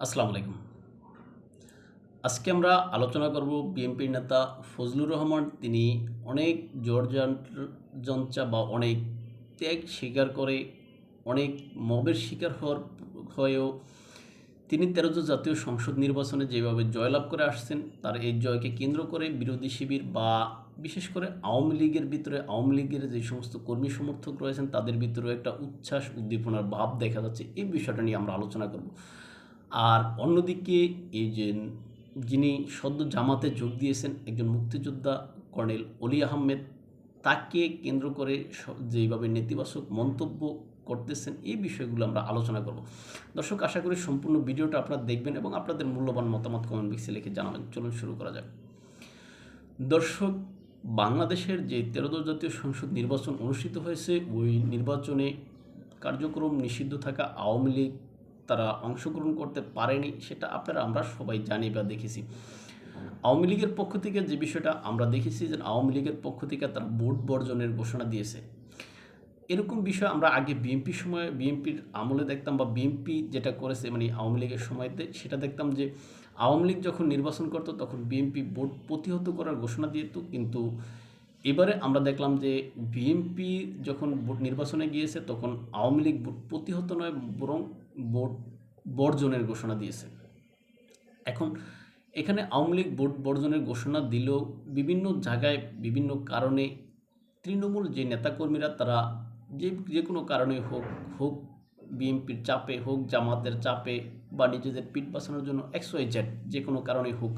আসসালামু আলাইকুম। আজকে আমরা আলোচনা করব বিএনপির নেতা ফজলুর রহমান। তিনি অনেক জঞ্চা বা অনেক ত্যাগ স্বীকার করে অনেক মবের শিকার হয়েও তিনি 13জ জাতীয় সংসদ নির্বাচনে যেভাবে জয়লাভ করে আসছেন, তার এই জয়কে কেন্দ্র করে বিরোধী শিবির বা বিশেষ করে আওয়ামী লীগের ভিতরে আওয়ামী লীগের যে সমস্ত কর্মী সমর্থক রয়েছেন তাদের ভিতরে একটা উচ্ছ্বাস উদ্দীপনার ভাব দেখা যাচ্ছে। এই বিষয়টা নিয়ে আমরা আলোচনা করব। আর অন্যদিকে এই যে যিনি সদ্য জামাতে যোগ দিয়েছেন একজন মুক্তিযোদ্ধা কর্নেল অলি আহমেদ, তাকে কেন্দ্র করে যেভাবে নেতিবাচক মন্তব্য করতেছেন, এই বিষয়গুলো আমরা আলোচনা করব। দর্শক, আশা করি সম্পূর্ণ ভিডিওটা আপনারা দেখবেন এবং আপনাদের মূল্যবান মতামত কমেন্ট বক্সে লিখে জানাবেন। চলুন শুরু করা যাক। দর্শক, বাংলাদেশের যে 13জ জাতীয় সংসদ নির্বাচন অনুষ্ঠিত হয়েছে, ওই নির্বাচনে কার্যক্রম নিষিদ্ধ থাকা আওয়ামী লীগ তারা অংশগ্রহণ করতে পারেনি, সেটা আমরা সবাই জানি বা দেখেছি। আওয়ামী লীগের পক্ষ থেকে যে বিষয়টা আমরা দেখেছি যে আওয়ামী লীগের পক্ষ থেকে তারা ভোট বর্জনের ঘোষণা দিয়েছে। এরকম বিষয় আমরা আগে বিএনপির আমলে দেখতাম, বা বিএনপি যেটা করেছে মানে আওয়ামী লীগের সময়তে সেটা দেখতাম যে আওয়ামী লীগ যখন নির্বাচন করত তখন বিএনপি ভোট প্রতিহত করার ঘোষণা দিত। কিন্তু এবারে আমরা দেখলাম যে বিএনপি যখন ভোট নির্বাচনে গিয়েছে তখন আওয়ামী লীগ ভোট প্রতিহত নয়, বরং ভোট বর্জনের ঘোষণা দিয়েছে। এখন এখানে আওয়ামী লীগ ভোট বর্জনের ঘোষণা দিলেও বিভিন্ন জায়গায় বিভিন্ন কারণে তৃণমূল যে নেতাকর্মীরা তারা যে কোনো কারণে হোক বিএনপির চাপে, হোক জামাতের চাপে, বা নিজেদের পিঠ বাঁচানোর জন্য XYZ যে কোনো কারণে হোক,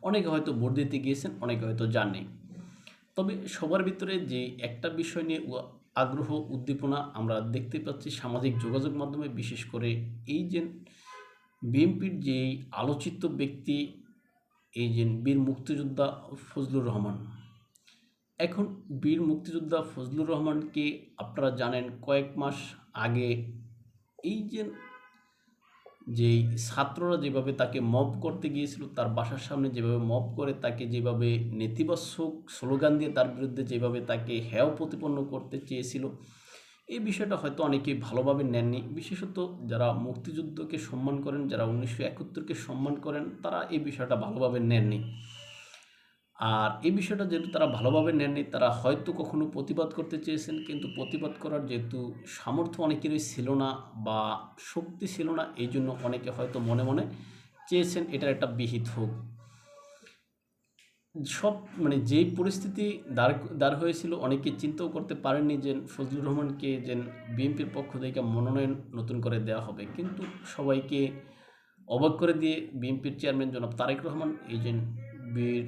অনেকে হয়তো ভোট দিতে গিয়েছেন, অনেকে হয়তো যাননি। তবে সবার ভিতরে যে একটা বিষয় নিয়ে আগ্রহ উদ্দীপনা আমরা দেখতে পাচ্ছি সামাজিক যোগাযোগ মাধ্যমে, বিশেষ করে এই যে বিএনপির যে আলোচিত ব্যক্তি এই যে বীর মুক্তিযোদ্ধা ফজলুর রহমান। এখন বীর মুক্তিযোদ্ধা ফজলুর রহমানকে আপনারা জানেন কয়েক মাস আগে এই যেই ছাত্ররা যেভাবে তাকে মব করতে গিয়েছিল, তার বাসার সামনে যেভাবে মব করে তাকে যেভাবে নেতিবাচক স্লোগান দিয়ে তার বিরুদ্ধে যেভাবে তাকে হেয় প্রতিপন্ন করতে চেয়েছিল, এই বিষয়টা হয়তো অনেকেই ভালোভাবে নেননি। বিশেষত যারা মুক্তিযুদ্ধকে সম্মান করেন, যারা 1971কে সম্মান করেন, তারা এই বিষয়টা ভালোভাবে নেননি। আর এই বিষয়টা যেহেতু তারা ভালোভাবে নেননি, তারা হয়তো কখনো প্রতিবাদ করতে চেয়েছেন, কিন্তু প্রতিবাদ করার যেহেতু সামর্থ্য অনেকেরই ছিল না বা শক্তি ছিল না, এই জন্য অনেকে হয়তো মনে মনে চেয়েছেন এটার একটা বিহিত হোক। সব মানে যেই পরিস্থিতি দাঁড় হয়েছিল, অনেকে চিন্তাও করতে পারেননি যে ফজলুর রহমানকে যে বিএনপির পক্ষ থেকে মনোনয়ন নতুন করে দেওয়া হবে। কিন্তু সবাইকে অবাক করে দিয়ে বিএনপির চেয়ারম্যান জনাব তারেক রহমান এই যে বীর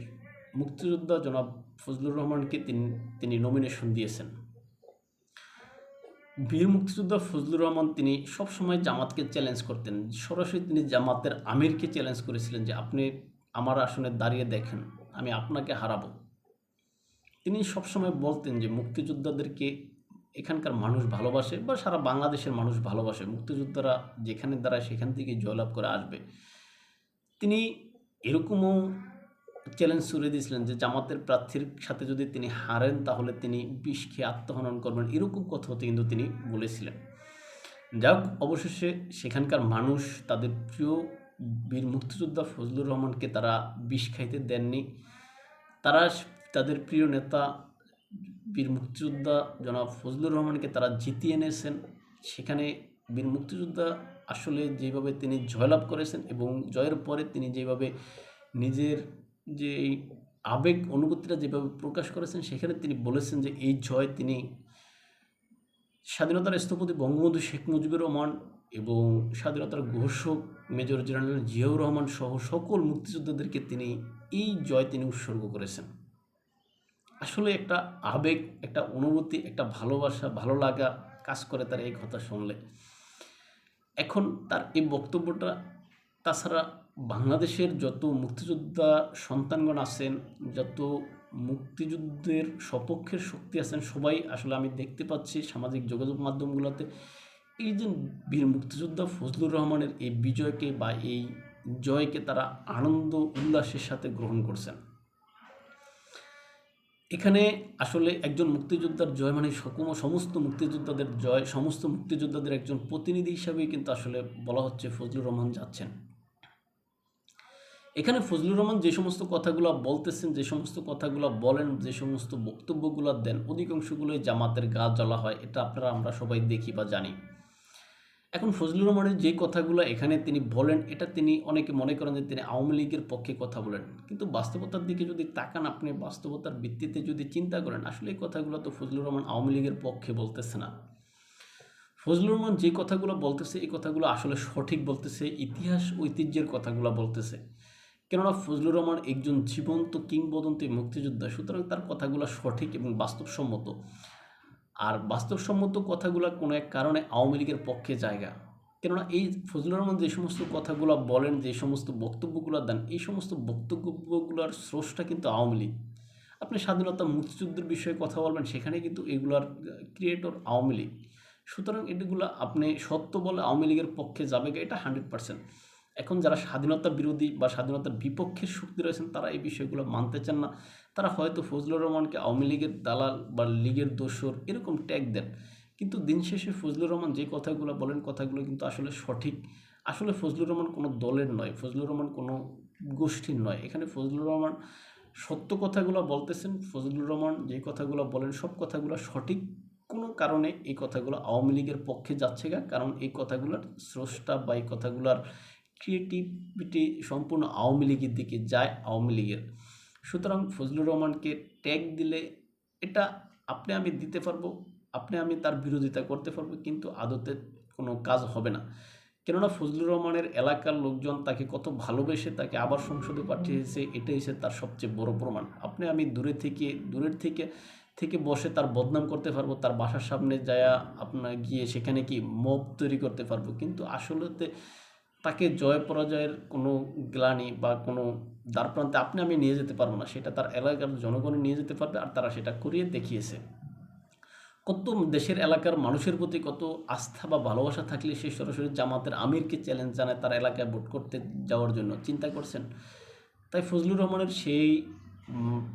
মুক্তিযোদ্ধা জনাব ফজলুর রহমানকে তিনি নমিনেশন দিয়েছেন। বীর মুক্তিযোদ্ধা ফজলুর রহমান তিনি সবসময় জামাতকে চ্যালেঞ্জ করতেন। সরাসরি তিনি জামাতের আমিরকে চ্যালেঞ্জ করেছিলেন যে আপনি আমার আসনে দাঁড়িয়ে দেখেন, আমি আপনাকে হারাবো। তিনি সবসময় বলতেন যে মুক্তিযোদ্ধাদেরকে এখানকার মানুষ ভালোবাসে, বা সারা বাংলাদেশের মানুষ ভালোবাসে, মুক্তিযোদ্ধারা যেখানে দাঁড়ায় সেখান থেকে জয়লাভ করে আসবে। তিনি এরকমও চ্যালেঞ্জ ছুড়ে দিয়েছিলেন যে জামাতের প্রার্থীর সাথে যদি তিনি হারেন তাহলে তিনি বিষ খেয়ে আত্মহনন করবেন, এরকম কথাও কিন্তু তিনি বলেছিলেন। যাক, অবশেষে সেখানকার মানুষ তাদের প্রিয় বীর মুক্তিযোদ্ধা ফজলুর রহমানকে তারা বিষ খাইতে দেননি। তারা তাদের প্রিয় নেতা বীর মুক্তিযোদ্ধা জনাব ফজলুর রহমানকে তারা জিতিয়ে এনেছেন। সেখানে বীর মুক্তিযোদ্ধা আসলে যেভাবে তিনি জয়লাভ করেছেন এবং জয়ের পরে তিনি যেভাবে নিজের যে আবেগ অনুভূতিটা যেভাবে প্রকাশ করেছেন, সেখানে তিনি বলেছেন যে এই জয় তিনি স্বাধীনতার স্থপতি বঙ্গবন্ধু শেখ মুজিবুর রহমান এবং স্বাধীনতার ঘোষক মেজর জেনারেল জিয়াউর রহমান সহ সকল মুক্তিযোদ্ধাদেরকে এই জয় তিনি উৎসর্গ করেছেন। আসলে একটা আবেগ, একটা অনুভূতি, একটা ভালোবাসা, ভালো লাগা কাজ করে তার এই কথা শুনলে। এখন তার এই বক্তব্যটা, তাছাড়া বাংলাদেশের যত মুক্তিযোদ্ধা সন্তানগণ আছেন, যত মুক্তিযুদ্ধের সপক্ষের শক্তি আছেন, সবাই আসলে আমি দেখতে পাচ্ছি সামাজিক যোগাযোগ মাধ্যমগুলোতে এই যে বীর মুক্তিযোদ্ধা ফজলুর রহমানের এই বিজয়কে বা এই জয়কে তারা আনন্দ উল্লাসের সাথে গ্রহণ করছেন। এখানে আসলে একজন মুক্তিযোদ্ধার জয় মানে সমস্ত মুক্তিযোদ্ধাদের জয়, সমস্ত মুক্তিযোদ্ধাদের একজন প্রতিনিধি হিসাবেই কিন্তু আসলে বলা হচ্ছে ফজলুর রহমান যাচ্ছেন। এখানে ফজলুর রহমান যে সমস্ত কথাগুলো বলতেছেন, যে সমস্ত কথাগুলো বলেন, যে সমস্ত বক্তব্যগুলো দেন, অধিকাংশগুলোই জামাতের গা জ্বলা হয়, এটা আমরা সবাই দেখি বা জানি। এখন ফজলুর রহমানের যে কথাগুলো এখানে তিনি বলেন, এটা তিনি অনেকে মনে করেন যে তিনি আওয়ামী লীগের পক্ষে কথা বলেন, কিন্তু বাস্তবতার দিকে যদি তাকান, আপনি বাস্তবতার ভিত্তিতে যদি চিন্তা করেন, আসলে এই কথাগুলো তো ফজলুর রহমান আওয়ামী লীগের পক্ষে বলতেছে না। ফজলুর রহমান যে কথাগুলো বলতেছে, এই কথাগুলো আসলে সঠিক বলতেছে, ইতিহাস ঐতিহ্যের কথাগুলো বলতেছে। কেননা ফজলুর রহমান একজন জীবন্ত কিংবদন্তি মুক্তিযোদ্ধা, সুতরাং তার কথাগুলো সঠিক এবং বাস্তবসম্মত। আর বাস্তবসম্মত কথাগুলো কোনো এক কারণে আওয়ামী লীগের পক্ষে জায়গা। কেননা এই ফজলুর রহমান যে সমস্ত কথাগুলো বলেন, যে সমস্ত বক্তব্যগুলো দেন, এই সমস্ত বক্তব্যগুলোর স্রষ্টা কিন্তু আওয়ামী লীগ। আপনি স্বাধীনতা মুক্তিযুদ্ধের বিষয়ে কথা বলবেন, সেখানে কিন্তু এগুলার ক্রিয়েটর আওয়ামী লীগ। সুতরাং এগুলো আপনি সত্য বলে আওয়ামী লীগের পক্ষে যাবে, এটা 100%। এখন যারা স্বাধীনতা বিরোধী বা স্বাধীনতার বিপক্ষের শক্তি রয়েছেন, তারা এই বিষয়গুলো মানতে চান না। তারা হয়তো ফজলুর রহমানকে আওয়ামী লীগের দালাল বা লীগের দোসর এরকম ট্যাগ দেন, কিন্তু দিন শেষে ফজলুর রহমান যে কথাগুলো বলেন, কথাগুলো কিন্তু আসলে সঠিক। আসলে ফজলুর রহমান কোনো দলের নয়, ফজলুর রহমান কোনো গোষ্ঠীর নয়। এখানে ফজলুর রহমান সত্য কথাগুলো বলতেছেন। ফজলুর রহমান যে কথাগুলো বলেন, সব কথাগুলো সঠিক। কোনো কারণে এই কথাগুলো আওয়ামী লীগের পক্ষে যাচ্ছে গা, কারণ এই কথাগুলোর স্রষ্টা বা এই কথাগুলোর ক্রিয়েটিভিটি সম্পূর্ণ আওয়ামী লীগের দিকে যায়, আওয়ামী লীগের। সুতরাং ফজলুর রহমানকে ট্যাগ দিলে এটা আপনি আমি দিতে পারবো, আপনি আমি তার বিরোধিতা করতে পারবো, কিন্তু আদতে কোনো কাজ হবে না। কেননা ফজলুর রহমানের এলাকার লোকজন তাকে কত ভালোবেসে তাকে আবার সংসদে পাঠিয়েছে, এটাই হচ্ছে তার সবচেয়ে বড় প্রমাণ। আপনি আমি দূরের থেকে থেকে বসে তার বদনাম করতে পারবো, তার বাসার সামনে যায়া আপনার গিয়ে সেখানে কি মব তৈরি করতে পারবো, কিন্তু আসলেতে তাকে জয় পরাজয়ের কোনো গ্লানি বা কোনো দ্বারপ্রান্তে আপনি আমি নিয়ে যেতে পারবো না। সেটা তার এলাকার জনগণ নিয়ে যেতে পারবে, আর তারা সেটা করিয়ে দেখিয়েছে। কত দেশের এলাকার মানুষের প্রতি কত আস্থা বা ভালোবাসা থাকলে সে সরাসরি জামাতের আমিরকে চ্যালেঞ্জ জানায় তার এলাকায় ভোট করতে যাওয়ার জন্য, চিন্তা করছেন? তাই ফজলুর রহমানের সেই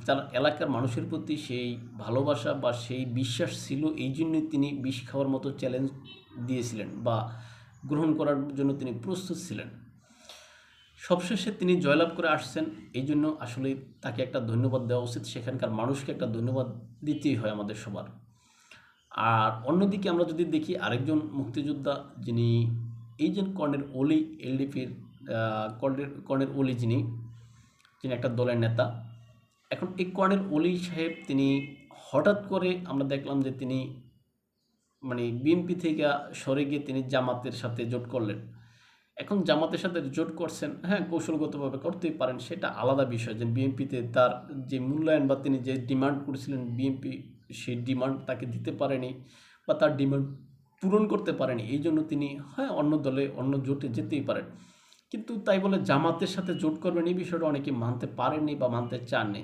তার এলাকার মানুষের প্রতি সেই ভালোবাসা বা সেই বিশ্বাস ছিল, এই জন্যই তিনি বিষ খাওয়ার মতো চ্যালেঞ্জ দিয়েছিলেন বা গ্রহণ করার জন্য তিনি প্রস্তুত ছিলেন। সবশেষে তিনি জয়লাভ করে আসছেন, এই জন্য আসলে তাকে একটা ধন্যবাদ দেওয়া উচিত, সেখানকার মানুষকে একটা ধন্যবাদ দিতেই হয় আমাদের সবার। আর অন্যদিকে আমরা যদি দেখি আরেকজন মুক্তিযোদ্ধা, যিনি এইজেন্ট কর্নেল ওলি, এলডিপির কর্নেল ওলি, যিনি একটা দলের নেতা। এখন এই কর্নেল ওলি সাহেব তিনি হঠাৎ করে আমরা দেখলাম যে তিনি বিএনপি থেকে সরে গিয়ে তিনি জামাতের সাথে জোট করলেন। এখন জামাতের সাথে জোট করছেন, হ্যাঁ, কৌশলগতভাবে করতেই পারেন, সেটা আলাদা বিষয়। যে বিএনপিতে তার যে মূল্যায়ন বা তিনি যে ডিমান্ড করেছিলেন, বিএনপি সেই ডিমান্ড তাকে দিতে পারেনি বা তার ডিমান্ড পূরণ করতে পারেনি, এই জন্য তিনি অন্য দলে অন্য জোটে যেতেই পারেন। কিন্তু তাই বলে জামাতের সাথে জোট করবেন, এই বিষয়টা অনেকে মানতে পারেননি বা মানতে চাননি।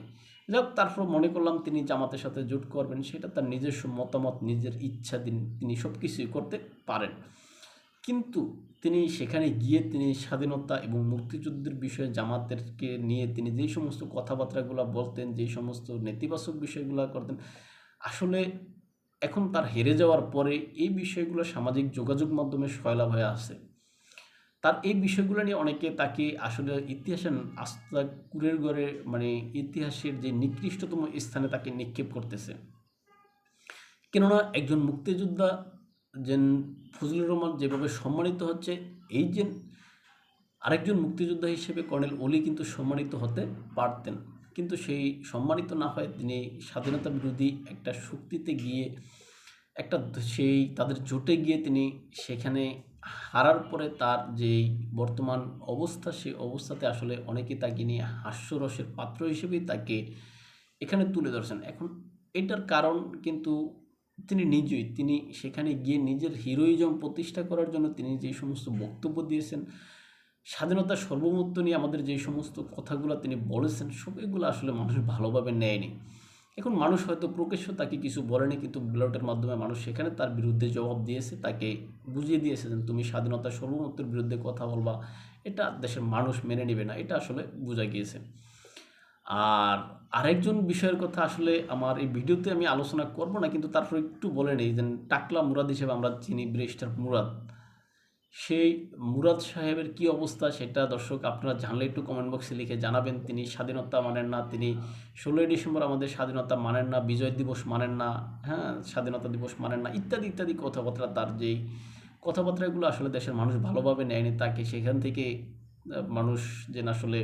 যাক, তারপর মনে করলাম তিনি জামাতের সাথে জোট করবেন, সেটা তার নিজস্ব মতামত, নিজের ইচ্ছা, তিনি সব কিছুই করতে পারেন। কিন্তু তিনি সেখানে গিয়ে তিনি স্বাধীনতা এবং মুক্তিযুদ্ধের বিষয়ে জামাতেরকে নিয়ে তিনি যেই সমস্ত কথাবার্তাগুলো বলতেন, যেই সমস্ত নেতিবাচক বিষয়গুলো করতেন, আসলে এখন তার হেরে যাওয়ার পরে এই বিষয়গুলো সামাজিক যোগাযোগ মাধ্যমে সয়লাভ হয়ে আসে। তার এই বিষয়গুলো নিয়ে অনেকে তাকে আসলে ইতিহাসের আস্থা কুরের ঘরে, ইতিহাসের যে নিকৃষ্টতম স্থানে তাকে নিক্ষেপ করতেছে। কেননা একজন মুক্তিযোদ্ধা যেন ফজলুর রহমান যেভাবে সম্মানিত হচ্ছে, এই যে আরেকজন মুক্তিযোদ্ধা হিসেবে কর্নেল ওলি কিন্তু সম্মানিত হতে পারতেন, কিন্তু সেই সম্মানিত না হয় তিনি স্বাধীনতা বিরোধী একটা শক্তিতে গিয়ে সেই তাদের জোটে গিয়ে তিনি সেখানে হারার পরে তার যেই বর্তমান অবস্থা, সেই অবস্থাতে আসলে অনেকে তাকে নিয়ে হাস্যরসের পাত্র হিসেবেই তাকে এখানে তুলে ধরছেন। এখন এটার কারণ কিন্তু তিনি সেখানে গিয়ে নিজের হিরোইজম প্রতিষ্ঠা করার জন্য তিনি যে সমস্ত বক্তব্য দিয়েছেন, স্বাধীনতার সর্বমত্ব নিয়ে আমাদের যে সমস্ত কথাগুলো তিনি বলেছেন, সব এগুলো আসলে মানুষ ভালোভাবে নেয়নি। এখন মানুষ হয়তো প্রকাশ্য তাকে কিছু বলেনি, কিন্তু ব্যালটের মাধ্যমে মানুষ সেখানে তার বিরুদ্ধে জবাব দিয়েছে, তাকে বুঝিয়ে দিয়েছে যে তুমি স্বাধীনতার সর্বমত্বের বিরুদ্ধে কথা বলবা, এটা দেশের মানুষ মেনে নেবে না, এটা আসলে বোঝা গিয়েছে। আর আরেকজন বিষয়ের কথা আসলে আমার এই ভিডিওতে আমি আলোচনা করব না, কিন্তু তারপর একটু বলে নেই যে টাকলা মুরাদ হিসেবে আমরা চিনি ব্যারিস্টার মুরাদ। সেই মুরাদ সাহেবের কি অবস্থা সেটা দর্শক আপনারা জানলে একটু কমেন্ট বক্সে লিখে জানাবেন। তিনি স্বাধীনতা মানেন না, তিনি ১৬ই ডিসেম্বর আমাদের স্বাধীনতা মানেন না, বিজয় দিবস মানেন না, হ্যাঁ, স্বাধীনতা দিবস মানেন না, ইত্যাদি ইত্যাদি কথাবার্তা। তার যেই কথাবার্তাগুলো আসলে দেশের মানুষ ভালোভাবে নেয়নি তাকে, সেখান থেকে মানুষ যে আসলে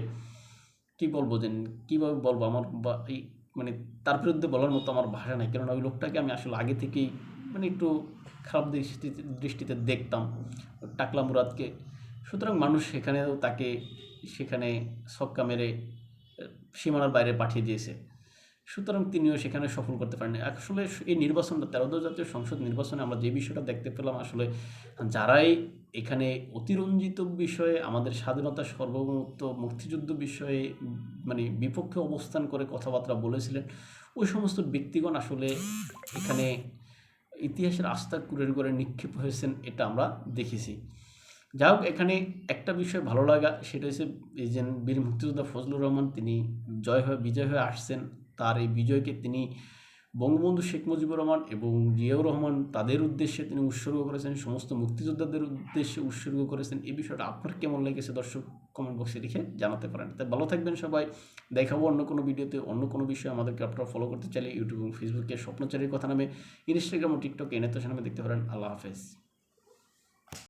কি বলবো, যে কীভাবে বলবো, আমার এই মানে তার বিরুদ্ধে বলার মতো আমার ভাষা নাই। কেননা ওই লোকটাকে আমি আসলে আগে থেকেই একটু খারাপ দৃষ্টিতে দেখতাম, টাকলা মুরাদকে। সুতরাং মানুষ সেখানেও তাকে সেখানে ছক্কা মেরে সীমানার বাইরে পাঠিয়ে দিয়েছে। সুতরাং তিনিও সেখানে সফল করতে পারেননি। আসলে এই নির্বাচনটা ১৩দশ জাতীয় সংসদ নির্বাচনে আমরা যে বিষয়টা দেখতে পেলাম, আসলে যারাই এখানে অতিরঞ্জিত বিষয়ে, আমাদের স্বাধীনতা সার্বভৌমত্ব মুক্তিযুদ্ধ বিষয়ে বিপক্ষে অবস্থান করে কথাবার্তা বলেছিলেন, ওই সমস্ত ব্যক্তিগণ আসলে এখানে ইতিহাসের আস্থা কুরের ঘরে নিক্ষেপ হয়েছেন, এটা আমরা দেখেছি। যাই হোক, এখানে একটা বিষয় ভালো লাগা, সেটা হচ্ছে এই যে বীর মুক্তিযোদ্ধা ফজলুর রহমান তিনি বিজয় হয়ে আসছেন। তার এই বিজয়কে তিনি বঙ্গবন্ধু শেখ মুজিবুর রহমান এবং জিয়াউর রহমান তাদের উদ্দেশ্যে তিনি উৎসর্গ করেছেন, সমস্ত মুক্তিযোদ্ধাদের উদ্দেশ্যে উৎসর্গ করেছেন। এই বিষয়টা আপনার কেমন লেগেছে দর্শক কমেন্ট বক্সে লিখে জানাতে পারেন। তাই ভালো থাকবেন সবাই, দেখাবো অন্য কোনো ভিডিওতে অন্য কোনো বিষয়ে। আমাদেরকে আপনারা ফলো করতে চাইলে ইউটিউব এবং ফেসবুকে স্বপ্নচারীর কথা নামে, ইনস্টাগ্রাম ও টিকটকে এনেতো নামে দেখতে পারেন। আল্লাহ হাফেজ।